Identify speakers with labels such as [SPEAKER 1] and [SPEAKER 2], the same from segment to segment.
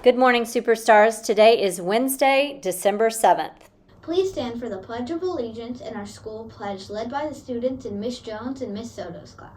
[SPEAKER 1] Good morning, superstars. Today is Wednesday, December 7th.
[SPEAKER 2] Please stand for the Pledge of Allegiance and our school pledge led by the students in Miss Jones and Miss Soto's class.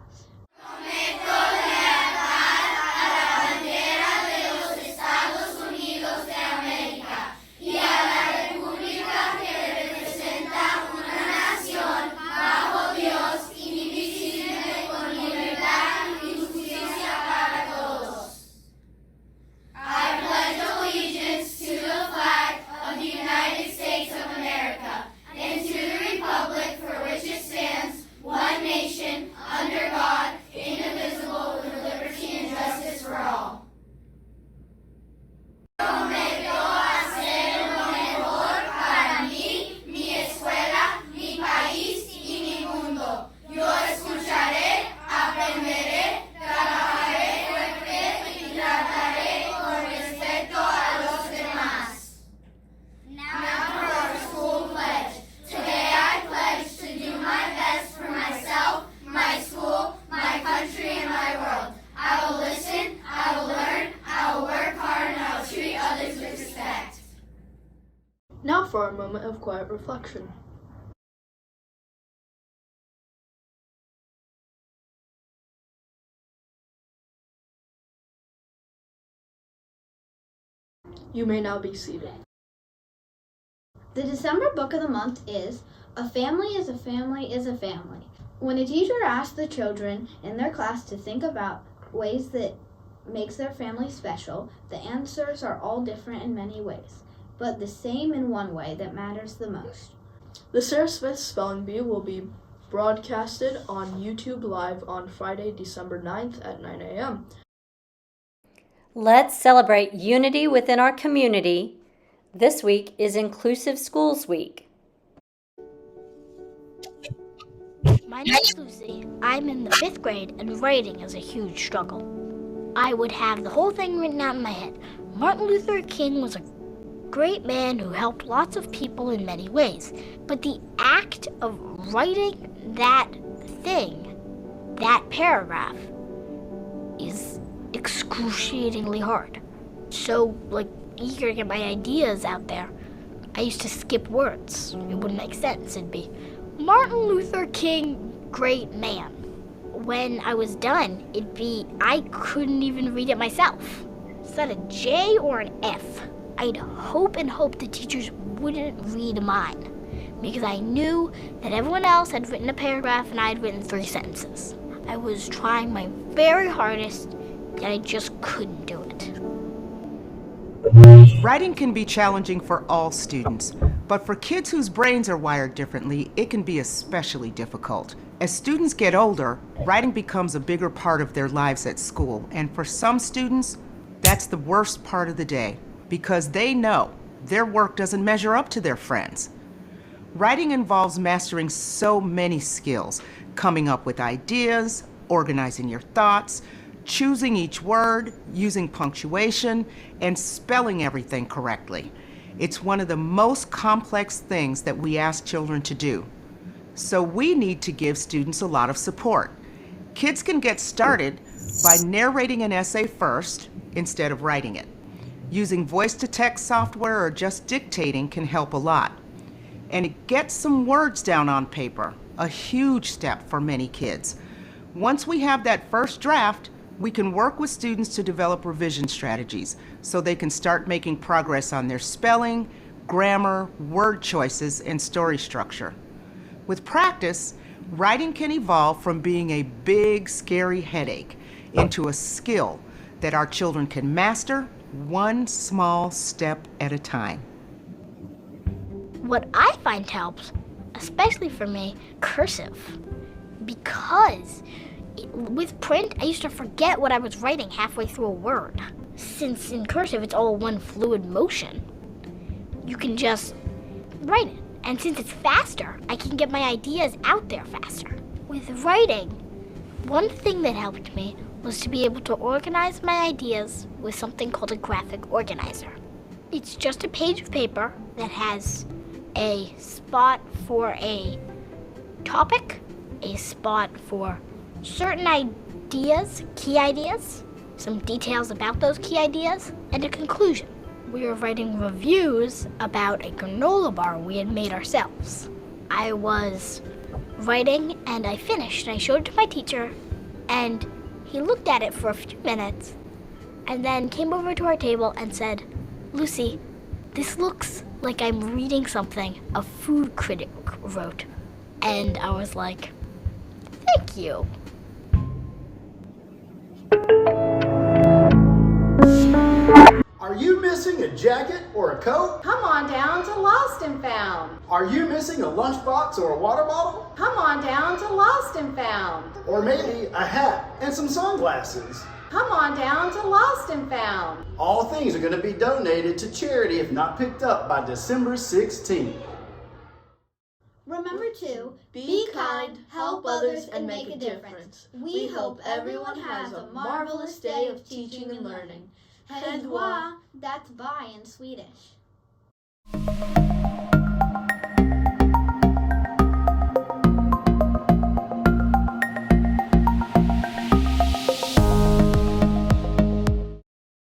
[SPEAKER 3] Now for a moment of quiet reflection. You may now be seated.
[SPEAKER 2] The December book of the month is A Family is a Family is a Family. When a teacher asks the children in their class to think about ways that makes their family special, the answers are all different in many ways, but the same in one way that matters the most.
[SPEAKER 3] The Sarah Smith Spelling Bee will be broadcasted on YouTube Live on Friday, December 9th at 9 a.m.
[SPEAKER 1] Let's celebrate unity within our community. This week is Inclusive Schools Week.
[SPEAKER 4] My name is Lucy. I'm in the 5th grade and writing is a huge struggle. I would have the whole thing written out in my head. Martin Luther King was a great man who helped lots of people in many ways. But the act of writing that thing, that paragraph, is excruciatingly hard. So, eager to get my ideas out there, I used to skip words. It wouldn't make sense. It'd be Martin Luther King, great man. When I was done, it'd be I couldn't even read it myself. Is that a J or an F? I'd hope the teachers wouldn't read mine because I knew that everyone else had written a paragraph and I had written 3 sentences. I was trying my very hardest, yet I just couldn't do it.
[SPEAKER 5] Writing can be challenging for all students, but for kids whose brains are wired differently, it can be especially difficult. As students get older, writing becomes a bigger part of their lives at school, and for some students, that's the worst part of the day, because they know their work doesn't measure up to their friends. Writing involves mastering so many skills, coming up with ideas, organizing your thoughts, choosing each word, using punctuation, and spelling everything correctly. It's one of the most complex things that we ask children to do. So we need to give students a lot of support. Kids can get started by narrating an essay first instead of writing it. Using voice-to-text software or just dictating can help a lot. And it gets some words down on paper, a huge step for many kids. Once we have that first draft, we can work with students to develop revision strategies so they can start making progress on their spelling, grammar, word choices, and story structure. With practice, writing can evolve from being a big, scary headache into a skill that our children can master one small step at a time.
[SPEAKER 4] What I find helps, especially for me, cursive. Because with print, I used to forget what I was writing halfway through a word. Since in cursive, it's all one fluid motion, you can just write it. And since it's faster, I can get my ideas out there faster. With writing, one thing that helped me was to be able to organize my ideas with something called a graphic organizer. It's just a page of paper that has a spot for a topic, a spot for certain ideas, key ideas, some details about those key ideas, and a conclusion. We were writing reviews about a granola bar we had made ourselves. I was writing and I finished and I showed it to my teacher, and he looked at it for a few minutes and then came over to our table and said, "Lucy, this looks like I'm reading something a food critic wrote." And I was like, "Thank you."
[SPEAKER 6] Are you missing a jacket or a coat?
[SPEAKER 7] Come on down to Lost and Found.
[SPEAKER 6] Are you missing a lunchbox or a water bottle?
[SPEAKER 7] Come on down to Lost and Found.
[SPEAKER 6] Or maybe a hat and some sunglasses?
[SPEAKER 7] Come on down to Lost and Found.
[SPEAKER 6] All things are going to be donated to charity if not picked up by December 16th.
[SPEAKER 2] Remember to
[SPEAKER 3] Be kind, help others, and make a difference. We hope everyone has a marvelous day of teaching and learning.
[SPEAKER 2] Hej då, that's bye in Swedish.